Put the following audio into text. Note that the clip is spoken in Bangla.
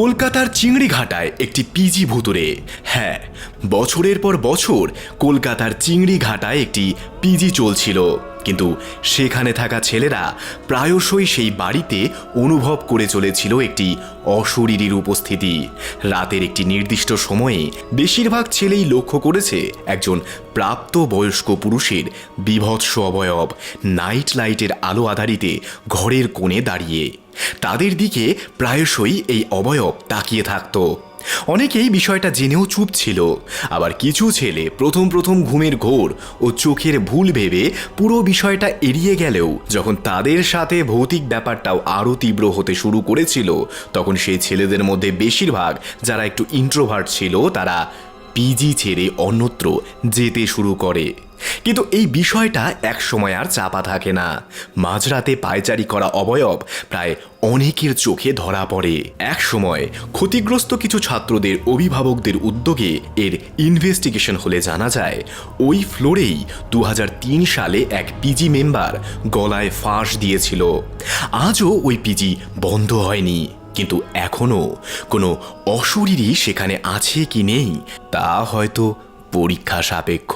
কলকাতার চিংড়িঘাটায় একটি পিজি ভুতুড়ে। হ্যাঁ, বছরের পর বছর কলকাতার চিংড়িঘাটায় একটি পিজি চলছিল, কিন্তু সেখানে থাকা ছেলেরা প্রায়শই সেই বাড়িতে অনুভব করে চলেছিল একটি অশরীরীর উপস্থিতি। রাতের একটি নির্দিষ্ট সময়ে বেশিরভাগ ছেলেই লক্ষ্য করেছে একজন প্রাপ্তবয়স্ক পুরুষের বীভৎস অবয়ব নাইট লাইটের আলো আধারিতে ঘরের কোণে দাঁড়িয়ে। তাদের দিকে প্রায়শই এই অবয়ব তাকিয়ে থাকত। অনেকেই বিষয়টা জেনেও চুপ ছিল, আবার কিছু ছেলে প্রথম প্রথম ঘুমের ঘোর ও চোখের ভুল ভেবে পুরো বিষয়টা এড়িয়ে গেলেও যখন তাদের সাথে ভৌতিক ব্যাপারটাও আরও তীব্র হতে শুরু করেছিল, তখন সেই ছেলেদের মধ্যে বেশিরভাগ যারা একটু ইন্ট্রোভার্ট ছিল তারা পিজি ছেড়ে অন্যত্র যেতে শুরু করে। কিন্তু এই বিষয়টা এক সময় আর চাপা থাকে না। মাঝরাতে পায়চারি করা অবয়ব প্রায় অনেকের চোখে ধরা পড়ে। এক সময় ক্ষতিগ্রস্ত কিছু ছাত্রদের অভিভাবকদের উদ্যোগে এর ইনভেস্টিগেশন হলে জানা যায় ওই ফ্লোরেই 2003 সালে এক পিজি মেম্বার গলায় ফাঁস দিয়েছিল। আজও ওই পিজি বন্ধ হয়নি, কিন্তু এখনো কোনো অশরীরী সেখানে আছে কি নেই তা হয়তো পরীক্ষা সাপেক্ষ।